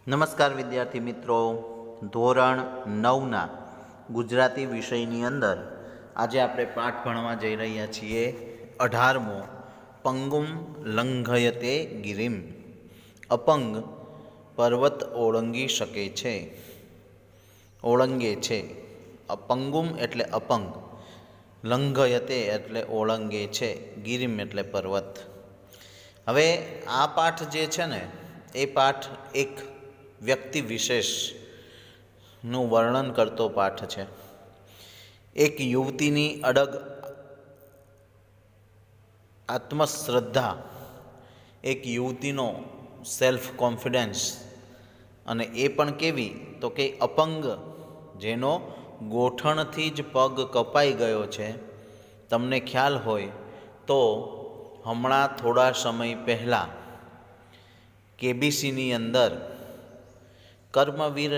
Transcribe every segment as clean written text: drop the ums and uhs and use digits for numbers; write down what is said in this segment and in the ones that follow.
નમસ્કાર વિદ્યાર્થી મિત્રો, ધોરણ 9ના ગુજરાતી વિષયની અંદર આજે આપણે પાઠ ભણવા જઈ રહ્યા છીએ 18મો પંગુમ લંઘયતે ગિરિમ. અપંગ પર્વત ઓળંગી શકે છે, ઓળંગે છે. અપંગુમ એટલે અપંગ, લંઘયતે એટલે ઓળંગે છે, ગિરિમ એટલે પર્વત. હવે આ પાઠ જે છે ને એ પાઠ એક વ્યક્તિ વિશેષનું વર્ણન કરતો પાઠ છે. એક યુવતીની અડગ આત્મશ્રદ્ધા, એક યુવતીનો સેલ્ફ કોન્ફિડન્સ, અને એ પણ કેવી તો કે અપંગ, જેનો ગોઠણથી જ પગ કપાઈ ગયો છે. તમને ખ્યાલ હોય તો હમણાં થોડા સમય પહેલાં કેબીસીની અંદર કર્મવીર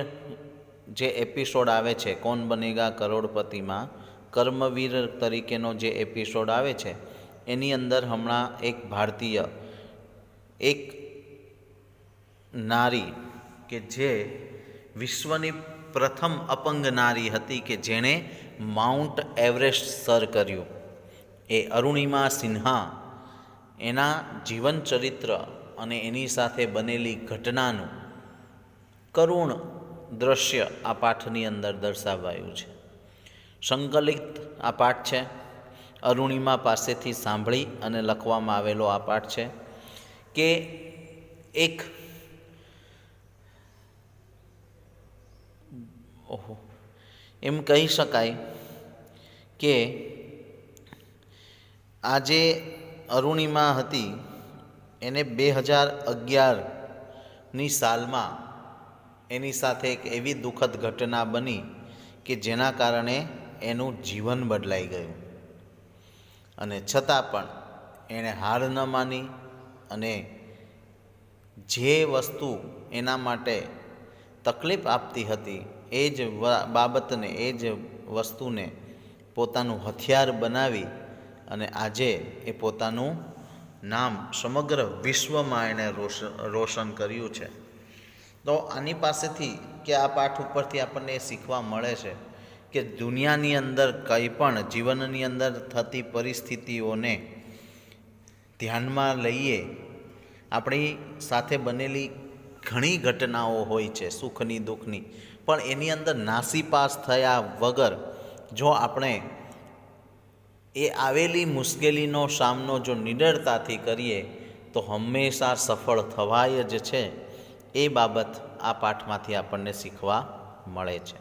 જે એપિસોડ આવે છે, કૌન બનેગા કરોડપતિમાં કર્મવીર તરીકેનો જે એપિસોડ આવે છે એની અંદર હમણાં એક ભારતીય, એક નારી કે જે વિશ્વની પ્રથમ અપંગ નારી હતી કે જેણે માઉન્ટ એવરેસ્ટ સર કર્યું, એ અરુણિમા સિન્હા, એના જીવન ચરિત્ર અને એની સાથે બનેલી ઘટનાનું કરુણ દ્રશ્ય આ પાઠની અંદર દર્શાવાયું છે. સંકલિત આ પાઠ છે, અરુણિમા પાસેથી સાંભળી અને લખવામાં આવેલો આ પાઠ છે કે એક એમ કહી શકાય કે આ જે અરુણિમા હતી એને 2011ની સાલમાં એની સાથે એક એવી દુઃખદ ઘટના બની કે જેના કારણે એનું જીવન બદલાઈ ગયું. અને છતાં પણ એણે હાર ન માની અને જે વસ્તુ એના માટે તકલીફ આપતી હતી એ જ બાબતને, એ જ વસ્તુને પોતાનું હથિયાર બનાવી અને આજે એ પોતાનું નામ સમગ્ર વિશ્વમાં એણે રોશન કર્યું છે. તો આની પાસેથી કે આ પાઠ ઉપરથી આપણને એ શીખવા મળે છે કે દુનિયાની અંદર કંઈ પણ જીવનની અંદર થતી પરિસ્થિતિઓને ધ્યાનમાં લઈએ. આપણી સાથે બનેલી ઘણી ઘટનાઓ હોય છે, સુખની દુઃખની, પણ એની અંદર નાસીપાસ થયા વગર જો આપણે એ આવેલી મુશ્કેલીનો સામનો જો નિડરતાથી કરીએ તો હંમેશા સફળ થવાય જ છે. એ બાબત આ પાઠમાંથી આપણને શીખવા મળે છે.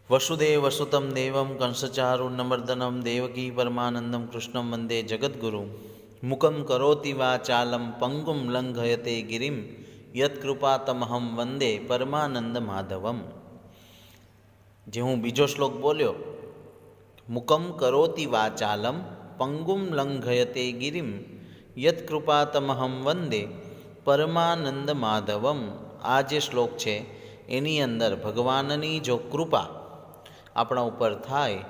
વસુદેવ વસુતમ દેવમ કંસચારુર્ણમર્દનમ દેવકી પરમાનંદમ કૃષ્ણમ વંદે જગદ્ગુરુ મુકમ કરોતિ વાચાલમ પંગુમ લંઘયતે ગિરિમ યત્કૃપાતમહમ વંદે પરમાનંદ માધવમ. જે હું બીજો શ્લોક બોલ્યો, મુકમ કરોતિ વાચાલમ પંગુમ લંઘયતે ગિરિમ યત્કૃપાતમહમ વંદે પરમાનંદ માધવમ. આ જે શ્લોક છે એની અંદર ભગવાનની જો કૃપા આપણા ઉપર થાય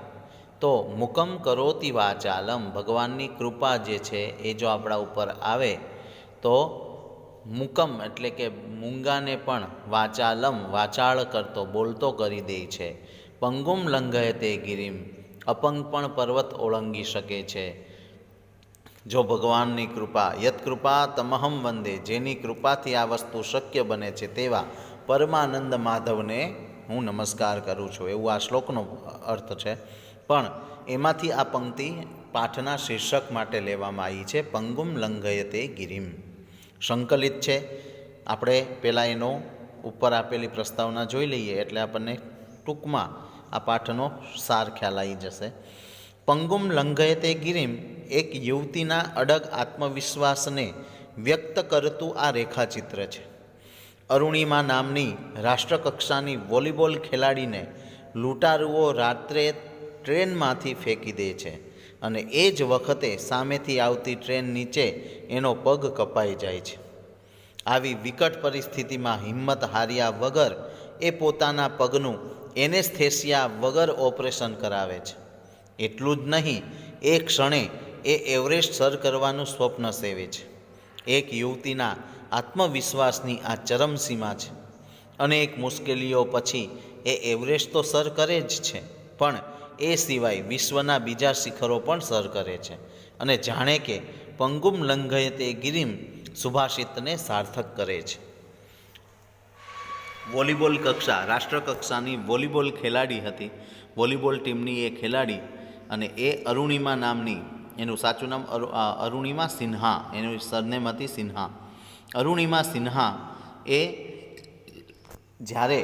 તો મુકમ કરોતિ વાચાલમ, ભગવાનની કૃપા જે છે એ જો આપણા ઉપર આવે તો મુકમ એટલે કે મૂંગાને પણ વાચાલમ, વાચાળ કરતો, બોલતો કરી દે છે. પંગુમ લંઘયતે ગિરિમ, અપંગ પણ પર્વત ઓળંગી શકે છે જો ભગવાનની કૃપા. યત્કૃપા તમહમ વંદે, જેની કૃપાથી આ વસ્તુ શક્ય બને છે તેવા પરમાનંદ માધવને હું નમસ્કાર કરું છું, એવું આ શ્લોકનો અર્થ છે. પણ એમાંથી આ પંક્તિ પાઠના શીર્ષક માટે લેવામાં આવી છે, પંગુમ લંઘયતે ગિરિમ. સંકલિત છે, આપણે પહેલાં એનો ઉપર આપેલી પ્રસ્તાવના જોઈ લઈએ એટલે આપણને ટૂંકમાં આ પાઠનો સાર ખ્યાલ આવી જશે. પંગુમ લંઘયતે ગિરિમ એક યુવતીના અડગ આત્મવિશ્વાસને વ્યક્ત કરતું આ રેખાચિત્ર છે. અરુણિમા નામની રાષ્ટ્રકક્ષાની વોલીબોલ ખેલાડીને લૂંટારુઓ રાત્રે ટ્રેનમાંથી ફેંકી દે છે અને એ જ વખતે સામેથી આવતી ટ્રેન નીચે એનો પગ કપાઈ જાય છે. આવી વિકટ પરિસ્થિતિમાં હિંમત હાર્યા વગર એ પોતાના પગનું એનેસ્થેસિયા વગર ઓપરેશન કરાવે છે. એટલું જ નહીં, એ ક્ષણે એ એવરેસ્ટ સર કરવાનું સ્વપ્ન સેવે છે. એક યુવતીના આત્મવિશ્વાસની આ ચરમસીમા છે. અનેક મુશ્કેલીઓ પછી એ એવરેસ્ટ તો સર કરે જ છે, પણ એ સિવાય વિશ્વના બીજા શિખરો પણ સર કરે છે અને જાણે કે પંગુમ લંઘયતે ગિરિમ સુભાષિતને સાર્થક કરે છે. વોલીબોલ કક્ષા, રાષ્ટ્રકક્ષાની વોલીબોલ ખેલાડી હતી, વોલીબોલ ટીમની એ ખેલાડી, અને એ અરુણિમા નામની, એનું સાચું નામ અરુણિમા સિન્હા, એનું સરનેમ હતી સિન્હા. અરુણિમા સિન્હા એ જ્યારે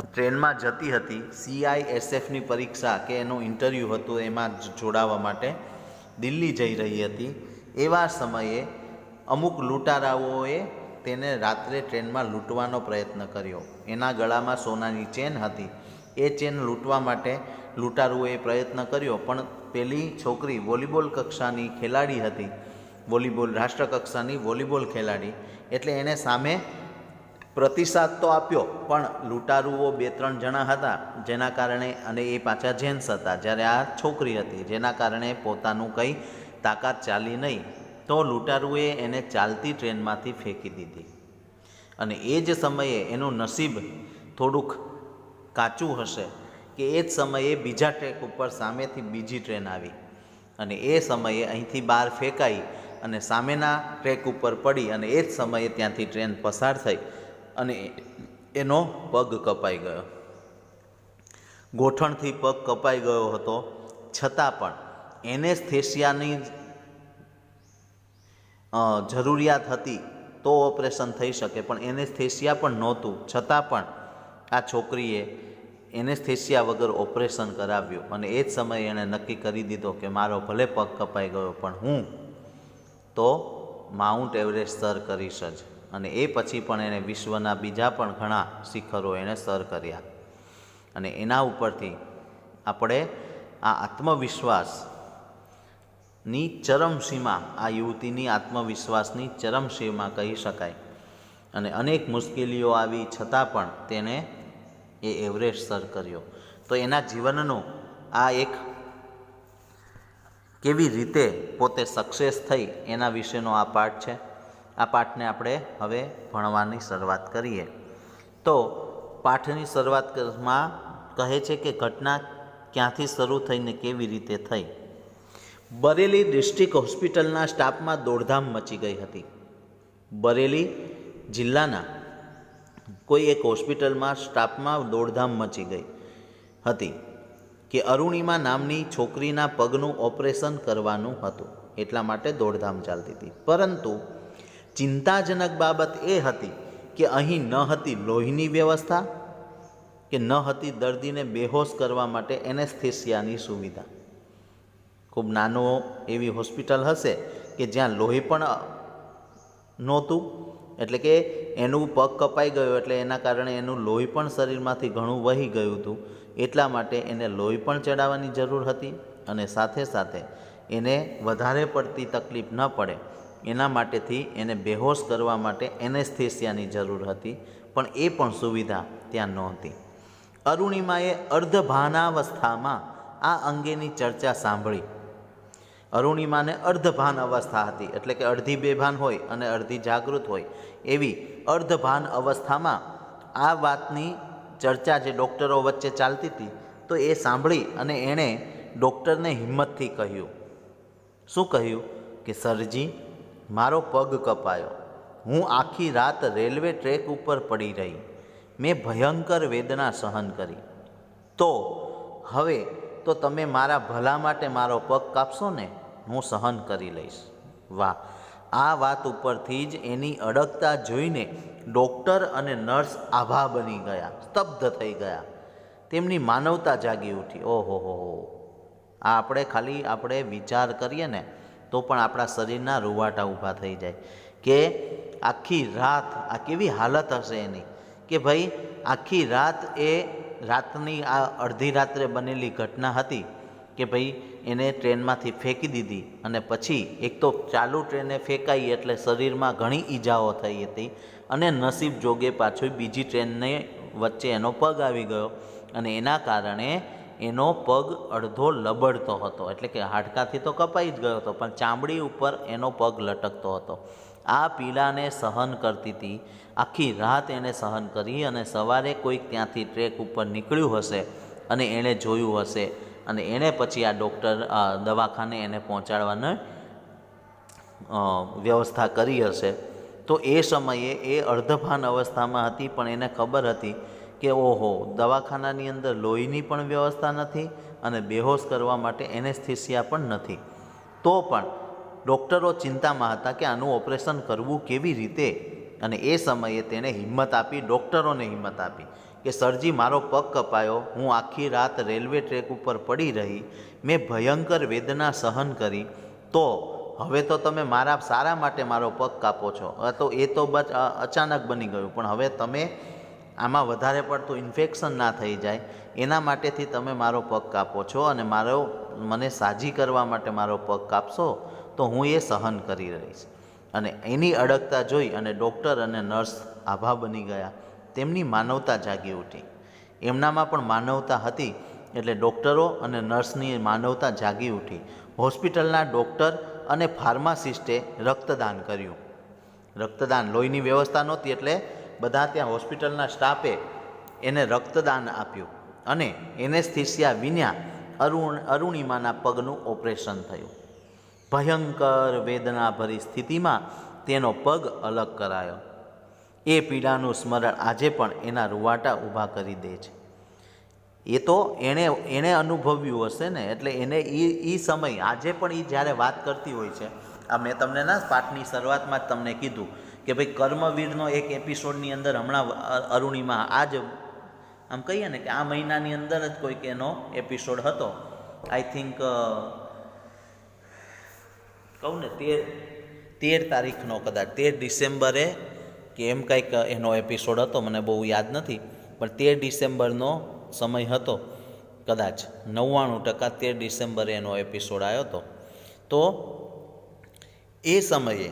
ટ્રેનમાં જતી હતી, CISFની પરીક્ષા કે એનું ઇન્ટરવ્યૂ હતું એમાં જોડાવા માટે દિલ્હી જઈ રહી હતી, એવા સમયે અમુક લૂંટારાઓએ તેને રાત્રે ટ્રેનમાં લૂંટવાનો પ્રયત્ન કર્યો. એના ગળામાં સોનાની ચેન હતી, એ ચેન લૂંટવા માટે લૂંટારુઓએ પ્રયત્ન કર્યો, પણ પેલી છોકરી વોલીબોલ કક્ષાની ખેલાડી હતી, વોલીબોલ રાષ્ટ્રકક્ષાની વોલીબોલ ખેલાડી, એટલે એણે સામે પ્રતિસાદ તો આપ્યો, પણ લૂંટારુઓ 2-3 જણા હતા જેના કારણે, અને એ પાછા જેન્ટ્સ હતા જ્યારે આ છોકરી હતી, જેના કારણે પોતાનું કંઈ તાકાત ચાલી નહીં, તો લૂંટારુએ એને ચાલતી ટ્રેનમાંથી ફેંકી દીધી. અને એ જ સમયે એનું નસીબ થોડુંક કાચું હશે કે એ જ સમયે બીજા ટ્રેક ઉપર સામેથી બીજી ટ્રેન આવી, અને એ સમયે અહીંથી બહાર ફેંકાઈ અને સામેના ટ્રેક ઉપર પડી, અને એ જ સમયે ત્યાંથી ટ્રેન પસાર થઈ અને એનો પગ કપાઈ ગયો. ગોઠણથી પગ કપાઈ ગયો હતો, છતાં પણ એનેસ્થેસિયાની જરૂરિયાત હતી તો ઓપરેશન થઈ શકે, પણ એનેસ્થેસિયા પણ નહોતું, છતાં પણ આ છોકરીએ એનેસ્થેસિયા વગર ઓપરેશન કરાવ્યું. અને એ જ સમયે એણે નક્કી કરી દીધો કે મારો ભલે પગ કપાઈ ગયો પણ હું તો માઉન્ટ એવરેસ્ટ સર કરીશ જ. અને એ પછી પણ એણે વિશ્વના બીજા પણ ઘણા શિખરો એણે સર કર્યા. અને એના ઉપરથી આપણે આ આત્મવિશ્વાસની ચરમસીમા, આ યુવતીની આત્મવિશ્વાસની ચરમસીમા કહી શકાય. અને અનેક મુશ્કેલીઓ આવી છતાં પણ તેને એ એવરેસ્ટ સર કર્યો. તો એના જીવનનો આ એક કેવી રીતે પોતે સક્સેસ થઈ એના વિશેનો આ પાઠ છે. આ પાઠને આપણે હવે ભણવાની શરૂઆત કરીએ. તો પાઠની શરૂઆતમાં કહે છે કે ઘટના ક્યાંથી શરૂ થઈને કેવી રીતે થઈ. બરેલી ડિસ્ટ્રિક્ટ હોસ્પિટલના સ્ટાફમાં દોડધામ મચી ગઈ હતી. બરેલી જિલ્લાના કોઈ એક હોસ્પિટલમાં સ્ટાફમાં દોડધામ મચી ગઈ હતી કે અરુણિમા નામની છોકરીના પગનું ઓપરેશન કરવાનું હતું, એટલા માટે દોડધામ ચાલતી હતી. પરંતુ ચિંતાજનક બાબત એ હતી કે અહીં ન હતી લોહીની વ્યવસ્થા કે ન હતી દર્દીને બેહોશ કરવા માટે એનેસ્થેસિયાની સુવિધા. ખૂબ નાનો એવી હોસ્પિટલ હશે કે જ્યાં લોહી પણ નહોતું, એટલે કે એનું પગ કપાઈ ગયો એટલે એના કારણે એનું લોહી પણ શરીરમાંથી ઘણું વહી ગયું હતું, એટલા માટે એને લોહી પણ ચડાવવાની જરૂર હતી. અને સાથે સાથે એને વધારે પડતી તકલીફ ન પડે એના માટેથી એને બેહોશ કરવા માટે એનેસ્થેસિયાની જરૂર હતી, પણ એ પણ સુવિધા ત્યાં નહોતી. અરુણિમાએ અર્ધભાનાવસ્થામાં આ અંગેની ચર્ચા સાંભળી. અરુણિમાને અર્ધભાન અવસ્થા હતી, એટલે કે અડધી બેભાન હોય અને અડધી જાગૃત હોય એવી અર્ધભાન અવસ્થામાં આ વાતની ચર્ચા જે ડૉક્ટરો વચ્ચે ચાલતી હતી, તો એ સાંભળી અને એણે ડૉક્ટરને હિંમતથી કહ્યું. શું કહ્યું કે સરજી, મારો પગ કપાયો, હું આખી રાત રેલવે ટ્રેક ઉપર પડી રહી, મેં ભયંકર વેદના સહન કરી, તો હવે તો તમે મારા ભલા માટે મારો પગ કાપશો ને, હું સહન કરી લઈશ. વાહ! આ વાત ઉપરથી જ એની અડગતા જોઈને ડૉક્ટર અને નર્સ આભા બની ગયા, સ્તબ્ધ થઈ ગયા. તેમની માનવતા જાગી ઉઠી. ઓહો હો! આ આપણે વિચાર કરીએ ને તો પણ આપણા શરીરના રૂવાટા ઊભા થઈ જાય કે આખી રાત આ કેવી હાલત હશે એની, કે ભાઈ આખી રાત એ રાતની આ અડધી રાત્રે બનેલી ઘટના હતી કે ભાઈ એને ટ્રેનમાંથી ફેંકી દીધી, અને પછી એક તો ચાલુ ટ્રેને ફેંકાઈ એટલે શરીરમાં ઘણી ઈજાઓ થઈ હતી, અને નસીબ જોગે પાછું બીજી ટ્રેનને વચ્ચે એનો પગ આવી ગયો, અને એના કારણે એનો પગ અડધો લબડતો હતો, એટલે કે હાડકાથી તો કપાઈ જ ગયો હતો પણ ચામડી ઉપર એનો પગ લટકતો હતો. આ પીડાને સહન કરતી હતી. આખી રાત એણે સહન કરી અને સવારે કોઈક ત્યાંથી ટ્રેક ઉપર નીકળ્યું હશે અને એણે જોયું હશે અને એણે પછી આ ડૉક્ટર દવાખાને એને પહોંચાડવાની વ્યવસ્થા કરી હશે. તો એ સમયે એ અર્ધભાન અવસ્થામાં હતી, પણ એને ખબર હતી કે ઓહો, દવાખાનાની અંદર લોહીની પણ વ્યવસ્થા નથી અને બેહોશ કરવા માટે એનેસ્થેસિયા પણ નથી. તો પણ ડૉક્ટરો ચિંતામાં હતા કે આનું ઓપરેશન કરવું કેવી રીતે. અને એ સમયે તેણે હિંમત આપી, ડૉક્ટરોને હિંમત આપી કે સરજી, મારો પગ કપાયો, હું આખી રાત રેલવે ટ્રેક ઉપર પડી રહી, મેં ભયંકર વેદના સહન કરી, તો હવે તો તમે મારા સારા માટે મારો પગ કાપો છો. તો એ તો બસ અચાનક બની ગયું, પણ હવે તમે આમાં વધારે પડતું ઇન્ફેક્શન ના થઈ જાય એના માટેથી તમે મારો પગ કાપો છો અને મને સાજી કરવા માટે મારો પગ કાપશો તો હું એ સહન કરી રહીશ. અને એની અડગતા જોઈ અને ડૉક્ટર અને નર્સ આભા બની ગયા. તેમની માનવતા જાગી ઉઠી. એમનામાં પણ માનવતા હતી એટલે ડૉક્ટરો અને નર્સની માનવતા જાગી ઉઠી. હોસ્પિટલના ડૉક્ટર અને ફાર્માસિસ્ટે રક્તદાન કર્યું. રક્તદાન, લોહીની વ્યવસ્થા નહોતી એટલે બધા ત્યાં હોસ્પિટલના સ્ટાફે એને રક્તદાન આપ્યું અને એનેસ્થેસિયા વિના અરુણિમાના પગનું ઓપરેશન થયું. ભયંકર વેદનાભરી સ્થિતિમાં તેનો પગ અલગ કરાયો. એ પીડાનું સ્મરણ આજે પણ એના રૂવાટા ઊભા કરી દે છે. એ તો એણે અનુભવ્યું હશે ને, એટલે એને એ સમય આજે પણ એ જ્યારે વાત કરતી હોય છે. આ મેં તમને પાઠની શરૂઆતમાં જ તમને કીધું કે ભાઈ કર્મવીરનો એક એપિસોડની અંદર હમણાં અરુણિમા આજ આમ કહીએ ને કે આ મહિનાની અંદર જ કોઈક એનો એપિસોડ હતો. આઈ થિંક કહું ને 13 તારીખનો, કદાચ 13 ડિસેમ્બરે કે એમ કંઈક એનો એપિસોડ હતો, મને બહુ યાદ નથી, પણ 13 ડિસેમ્બરનો સમય હતો કદાચ. 99% 13 ડિસેમ્બરે એનો એપિસોડ આવ્યો હતો. તો એ સમયે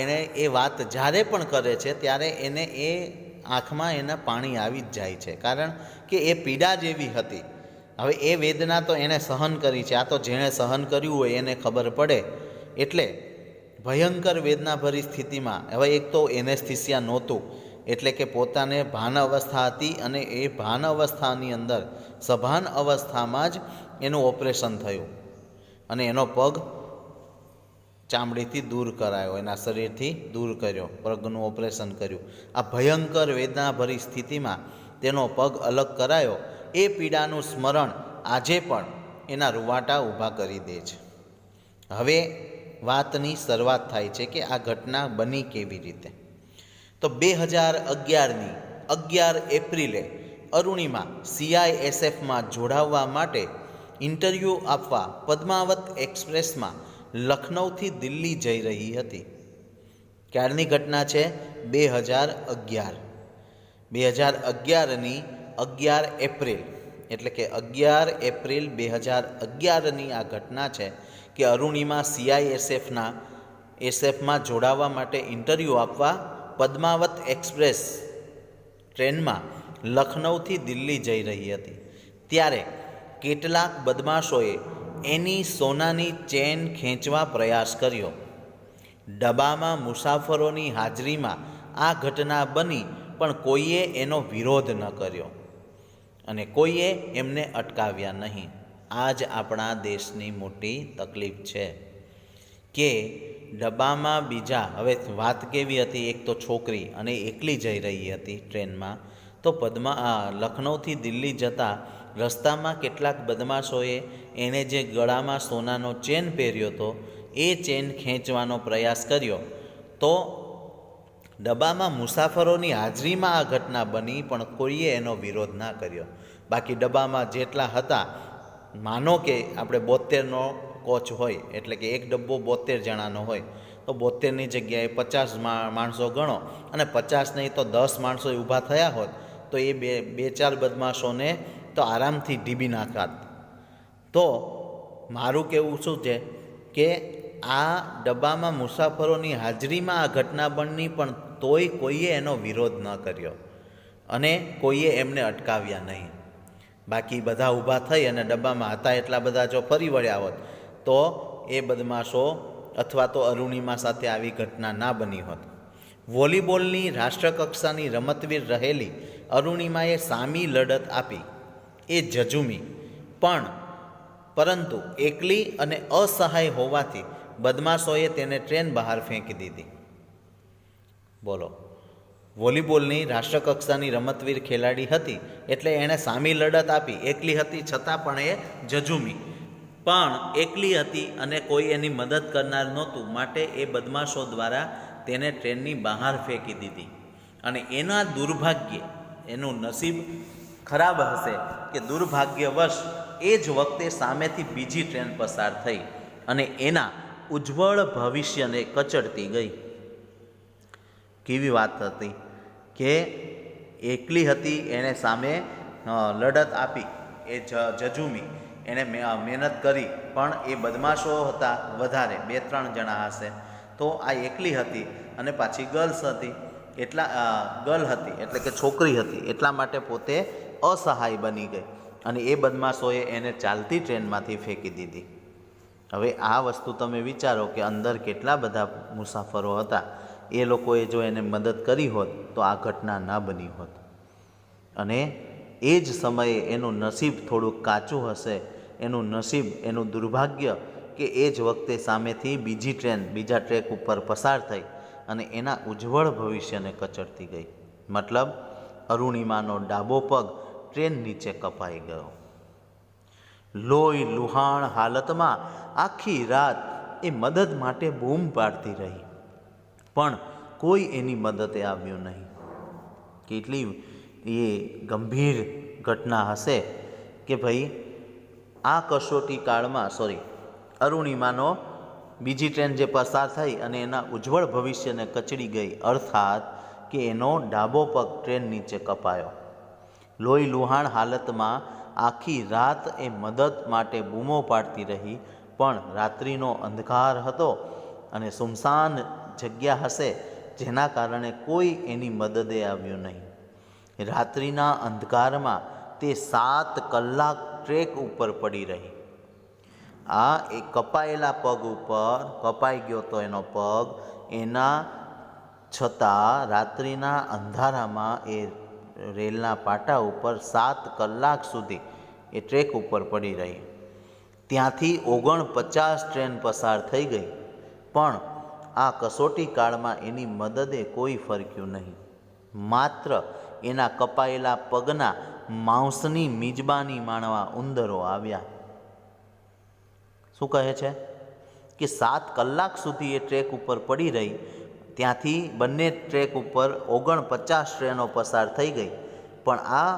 એણે એ વાત જ્યારે પણ કરે છે ત્યારે એને એ આંખમાં એના પાણી આવી જ જાય છે, કારણ કે એ પીડા જેવી હતી. હવે એ વેદના તો એણે સહન કરી છે. આ તો જેણે સહન કર્યું હોય એને ખબર પડે. એટલે ભયંકર વેદનાભરી સ્થિતિમાં હવે એક તો એનેસ્થેસિયા નહોતું, એટલે કે પોતાને ભાન અવસ્થા હતી અને એ ભાન અવસ્થાની અંદર સભાન અવસ્થામાં જ એનું ઓપરેશન થયું અને એનો પગ ચામડીથી દૂર કરાયો, એના શરીરથી દૂર કર્યો, પગનું ઓપરેશન કર્યું. આ ભયંકર વેદનાભરી સ્થિતિમાં તેનો પગ અલગ કરાયો. એ પીડાનું સ્મરણ આજે પણ એના રૂવાટા ઊભા કરી દે છે. હવે વાતની શરૂઆત થાય છે કે આ ઘટના બની કેવી રીતે. તો 2011ની 11 એપ્રિલે અરુણિમા CISFમાં જોડાવવા માટે ઇન્ટરવ્યૂ આપવા પદ્માવત એક્સપ્રેસમાં લખનૌથી દિલ્હી જઈ રહી હતી. ક્યારની ઘટના છે? 2011ની 11 એપ્રિલ, એટલે કે 11 એપ્રિલ 2011ની આ ઘટના છે કે અરુણિમા CISFમાં જોડાવા માટે ઇન્ટરવ્યૂ આપવા પદ્માવત એક્સપ્રેસ ટ્રેનમાં લખનૌથી દિલ્હી જઈ રહી હતી. ત્યારે કેટલાક બદમાશોએ એની સોનાની ચેન ખેંચવા પ્રયાસ કર્યો. ડબ્બામાં મુસાફરોની હાજરીમાં આ ઘટના બની, પણ કોઈએ એનો વિરોધ ન કર્યો અને કોઈએ એમને અટકાવ્યા નહીં. આ જ આપણા દેશની મોટી તકલીફ છે કે ડબ્બામાં બીજા, હવે વાત કેવી હતી, એક તો છોકરી અને એકલી જઈ રહી હતી ટ્રેનમાં. તો લખનૌથી દિલ્હી જતા રસ્તામાં કેટલાક બદમાશોએ એણે જે ગળામાં સોનાનો ચેન પહેર્યો હતો એ ચેન ખેંચવાનો પ્રયાસ કર્યો. તો ડબ્બામાં મુસાફરોની હાજરીમાં આ ઘટના બની, પણ કોઈએ એનો વિરોધ ના કર્યો. બાકી ડબ્બામાં જેટલા હતા, માનો કે આપણે 72નો કોચ હોય, એટલે કે એક ડબ્બો 72 જણાનો હોય, તો 72ની જગ્યાએ 50 માણસો ગણો અને 50 નહીં તો 10 માણસો ઊભા થયા હોત તો એ બે ચાર બદમાશોને તો આરામથી ઢીબી નાખાત. તો મારું કહેવું શું છે કે આ ડબ્બામાં મુસાફરોની હાજરીમાં આ ઘટના બની, પણ તોય કોઈએ એનો વિરોધ ન કર્યો અને કોઈએ એમને અટકાવ્યા નહીં. બાકી બધા ઊભા થઈ અને ડબ્બામાં હતા એટલા બધા જો ફરી વળ્યા હોત તો એ બદમાશો અથવા તો અરુણિમા સાથે આવી ઘટના ના બની હોત. વોલીબોલની રાષ્ટ્રકક્ષાની રમતવીર રહેલી અરુણિમાએ સામી લડત આપી, એ જજુમી, પરંતુ એકલી અને અસહાય હોવાથી બદમાશોએ તેને ટ્રેન બહાર ફેંકી દીધી. બોલો, વોલીબોલની રાષ્ટ્રકક્ષાની રમતવીર ખેલાડી હતી એટલે એણે સામી લડત આપી, એકલી હતી છતાં પણ એ જજુમી, પણ એકલી હતી અને કોઈ એની મદદ કરનાર નહોતું, માટે એ બદમાશો દ્વારા તેને ટ્રેનની બહાર ફેંકી દીધી. અને એના દુર્ભાગ્યે, એનું નસીબ ખરાબ હશે કે દુર્ભાગ્યવશ એ જ વખતે સામેથી બીજી ટ્રેન પસાર થઈ અને એના ઉજ્જવળ ભવિષ્યને કચડતી ગઈ. કેવી વાત હતી કે એકલી હતી, એણે સામે લડત આપી, એ જજુમી, એણે મહેનત કરી, પણ એ બદમાશો હતા વધારે, 2-3 જણા હશે, તો આ એકલી હતી અને પાછી ગર્લ હતી એટલે કે છોકરી હતી, એટલા માટે પોતે અસહાય બની ગઈ અને એ બદમાશોએ એને ચાલતી ટ્રેનમાંથી ફેંકી દીધી. હવે આ વસ્તુ તમે વિચારો કે અંદર કેટલા બધા મુસાફરો હતા, એ લોકોએ જો એને મદદ કરી હોત તો આ ઘટના ના બની હોત. અને એ જ સમયે એનું નસીબ થોડુંક કાચું હશે, એનું નસીબ, એનું દુર્ભાગ્ય કે એ જ વખતે સામેથી બીજી ટ્રેન બીજા ટ્રેક ઉપર પસાર થઈ અને એના ઉજ્જવળ ભવિષ્યને કચડતી ગઈ. મતલબ અરુણિમાનો ડાબો પગ ટ્રેન નીચે કપાઈ ગયો. લોહી લુહાણ હાલતમાં આખી રાત એ મદદ માટે બૂમ પાડતી રહી, પણ કોઈ એની મદદે આવ્યું નહીં. કેટલી એ ગંભીર ઘટના હશે કે ભાઈ આ કસોટી કાળમાં અરુણિમાનો બીજી ટ્રેન જે પસાર થઈ અને એના ઉજ્જવળ ભવિષ્યને કચડી ગઈ, અર્થાત કે એનો ડાબો પગ ટ્રેન નીચે કપાયો. લોહી લુહાણ હાલતમાં આખી રાત એ મદદ માટે બૂમો પાડતી રહી, પણ રાત્રિનો અંધકાર હતો અને સુમસાન જગ્યા હશે, જેના કારણે કોઈ એની મદદે આવ્યું નહીં. રાત્રિના અંધકારમાં તે 7 કલાક ટ્રેક ઉપર પડી રહી. આ એ કપાયેલા પગ ઉપર, કપાઈ ગયો તો એનો પગ, એના છતાં રાત્રિના અંધારામાં એ રેલના પાટા ઉપર 7 કલાક સુધી એ ટ્રેક ઉપર પડી રહી. ત્યાંથી 49 ટ્રેન પસાર થઈ ગઈ, પણ આ કસોટી કાળમાં એની મદદે કોઈ ફરક્યું નહીં. માત્ર એના કપાયેલા પગના માંસની મિજબાની માણવા ઉંદરો આવ્યા. શું કહે છે કે 7 કલાક સુધી એ ટ્રેક ઉપર પડી રહી, ત્યાંથી બંને ટ્રેક ઉપર 49 ટ્રેનો પસાર થઈ ગઈ, પણ આ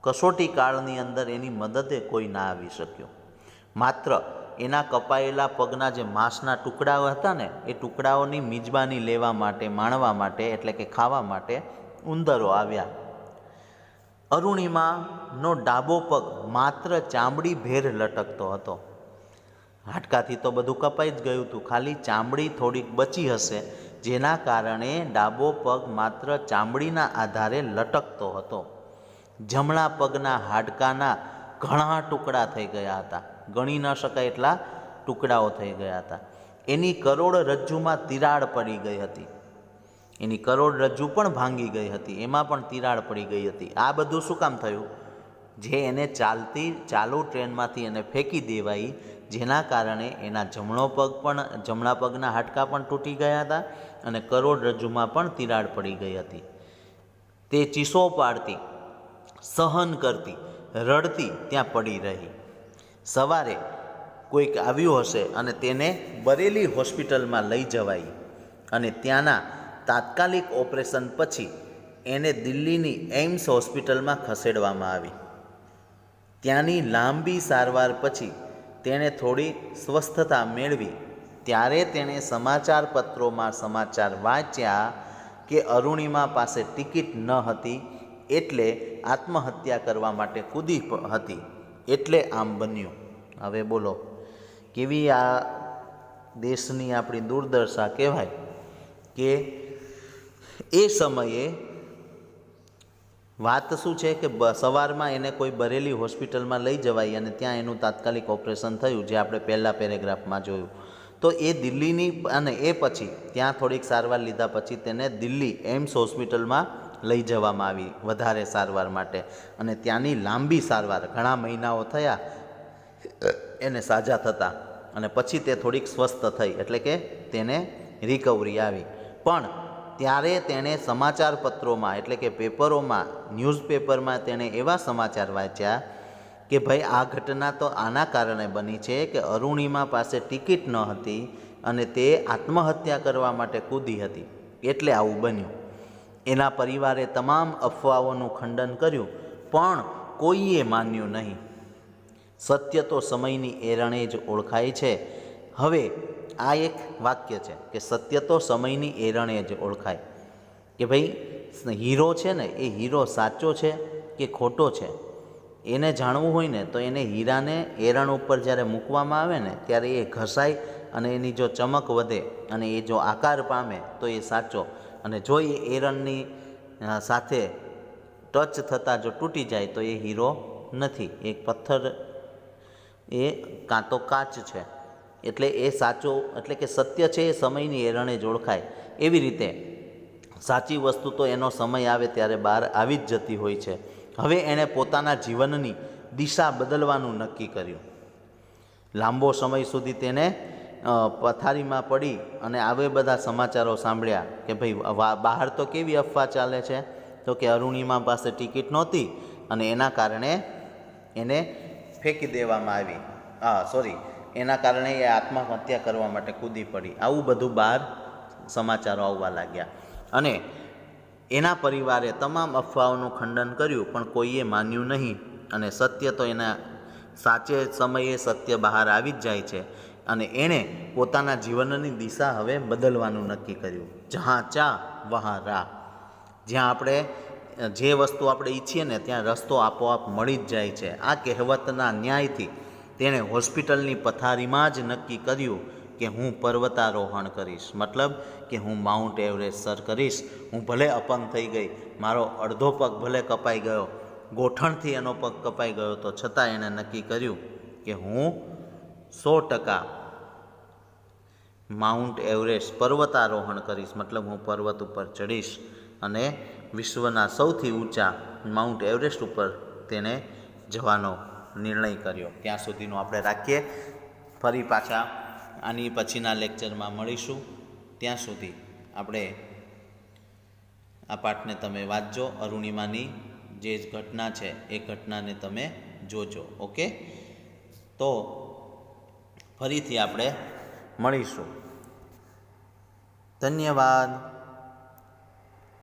કસોટી કાળની અંદર એની મદદે કોઈ ના આવી શક્યું. માત્ર એના કપાયેલા પગના જે માંસના ટુકડાઓ હતા ને, એ ટુકડાઓની મિજબાની લેવા માટે, માણવા માટે, એટલે કે ખાવા માટે ઉંદરો આવ્યા. અરુણિમાનો ડાબો પગ માત્ર ચામડી ભેર લટકતો હતો. હાડકાથી તો બધું કપાઈ જ ગયું હતું, ખાલી ચામડી થોડીક બચી હશે, જેના કારણે ડાબો પગ માત્ર ચામડીના આધારે લટકતો હતો. જમણા પગના હાડકાના ઘણા ટુકડા થઈ ગયા હતા, ગણી ન શકાય એટલા ટુકડાઓ થઈ ગયા હતા. એની કરોડરજ્જુમાં તિરાડ પડી ગઈ હતી, એની કરોડરજ્જુ પણ ભાંગી ગઈ હતી, એમાં પણ તિરાડ પડી ગઈ હતી. આ બધું શું કામ થયું? જે એને ચાલુ ટ્રેનમાંથી એને ફેંકી દેવાઈ, જેના કારણે એના જમણા પગના હાડકાં પણ તૂટી ગયા હતા અને કરોડરજ્જુમાં પણ તિરાડ પડી ગઈ હતી. તે ચીસો પાડતી, સહન કરતી, રડતી ત્યાં પડી રહી. સવારે કોઈક આવ્યું હશે અને તેને બરેલી હોસ્પિટલમાં લઈ જવાઈ અને ત્યાંના તાત્કાલિક ઓપરેશન પછી એને દિલ્હીની એમ્સ હોસ્પિટલમાં ખસેડવામાં આવી. ત્યાંની લાંબી સારવાર પછી તેણે થોડી સ્વસ્થતા મેળવી, ત્યારે તેણે સમાચાર પત્રોમાં સમાચાર વાંચ્યા કે અરુણિમા પાસે ટિકિટ ન હતી, એટલે આત્મહત્યા કરવા માટે કૂદી હતી, એટલે આમ બન્યું. હવે બોલો, કેવી આ દેશની આપણી દુર્દશા કહેવાય કે એ સમયે વાત શું છે કે સવારમાં એને કોઈ બરેલી હોસ્પિટલમાં લઈ જવાઈ અને ત્યાં એનું તાત્કાલિક ઓપરેશન થયું, જે આપણે પહેલા પેરેગ્રાફમાં જોયું. તો એ દિલ્હીની અને એ પછી ત્યાં થોડીક સારવાર લીધા પછી તેને દિલ્હી એમ્સ હોસ્પિટલમાં લઈ જવામાં આવી વધારે સારવાર માટે, અને ત્યાંની લાંબી સારવાર ઘણા મહિનાઓ થયા એને સાજા થતાં, અને પછી તે થોડીક સ્વસ્થ થઈ, એટલે કે તેને રિકવરી આવી. પણ ત્યારે તેણે સમાચાર પત્રોમાં એટલે કે પેપરોમાં, ન્યૂઝપેપરમાં તેણે એવા સમાચાર વાંચ્યા કે ભાઈ આ ઘટના તો આના કારણે બની છે કે અરુણિમા પાસે ટિકિટ ન હતી અને તે આત્મહત્યા કરવા માટે કૂદી હતી, એટલે આવું બન્યું. એના પરિવારે તમામ અફવાઓનું ખંડન કર્યું, પણ કોઈએ માન્યું નહીં. સત્ય તો સમયની એરણે જ ઓળખાય છે. હવે આ એક વાક્ય છે કે સત્ય તો સમયની એરણે જ ઓળખાય, કે ભાઈ હીરો છે ને એ હીરો સાચો છે કે ખોટો છે એને જાણવું હોય ને તો એને હીરાને એરણ ઉપર જ્યારે મૂકવામાં આવે ને ત્યારે એ ઘસાય અને એની જો ચમક વધે અને એ જો આકાર પામે તો એ સાચો, અને જો એ એરણની સાથે ટચ થતાં જો તૂટી જાય તો એ હીરો નથી, એક પથ્થર એ કાં તો કાચ છે. એટલે એ સાચો એટલે કે સત્ય છે એ સમયની એરણે જ ઓળખાય. એવી રીતે સાચી વસ્તુ તો એનો સમય આવે ત્યારે બહાર આવી જ જતી હોય છે. હવે એણે પોતાના જીવનની દિશા બદલવાનું નક્કી કર્યું. લાંબો સમય સુધી તેને પથારીમાં પડી અને આવે બધા સમાચારો સાંભળ્યા કે ભાઈ બહાર તો કેવી અફવા ચાલે છે, તો કે અરુણિમા પાસે ટિકિટ નહોતી અને એના કારણે એને ફેંકી દેવામાં આવી, એના કારણે એ આત્મહત્યા કરવા માટે કૂદી પડી. આવું બધું બહાર સમાચારો આવવા લાગ્યા અને એના પરિવારે તમામ અફવાઓનું ખંડન કર્યું, પણ કોઈએ માન્યું નહીં. અને સત્ય તો એના સાચે સમયે સત્ય બહાર આવી જ જાય છે, અને એણે પોતાના જીવનની દિશા હવે બદલવાનું નક્કી કર્યું. જહાં ચા વહાં રાહ. જ્યાં આપણે જે વસ્તુ આપણે ઈચ્છીએ ને ત્યાં રસ્તો આપોઆપ મળી જ જાય છે. આ કહેવતના ન્યાયથી તેણે હોસ્પિટલની પથારીમાં જ નક્કી કર્યું કે હું પર્વતારોહણ કરીશ, મતલબ કે હું માઉન્ટ એવરેસ્ટ સર કરીશ. હું ભલે અપંગ થઈ ગઈ, મારો અડધો પગ ભલે કપાઈ ગયો, ગોઠણથી એનો પગ કપાઈ ગયો, તો છતાં એણે નક્કી કર્યું કે હું 100% માઉન્ટ એવરેસ્ટ પર્વતારોહણ કરીશ, મતલબ હું પર્વત ઉપર ચડીશ અને વિશ્વના સૌથી ઊંચા માઉન્ટ એવરેસ્ટ ઉપર તેને જવાનો નિર્ણય કર્યો. ત્યાં સુધીનું આપણે રાખીએ. ફરી પાછા આની પછીના લેક્ચરમાં મળીશું. ત્યાં સુધી આપણે આ પાઠને તમે વાંચજો. અરુણિમાની જે ઘટના છે એ ઘટનાને તમે જોજો. ઓકે, તો ફરીથી આપણે મળીશું. ધન્યવાદ.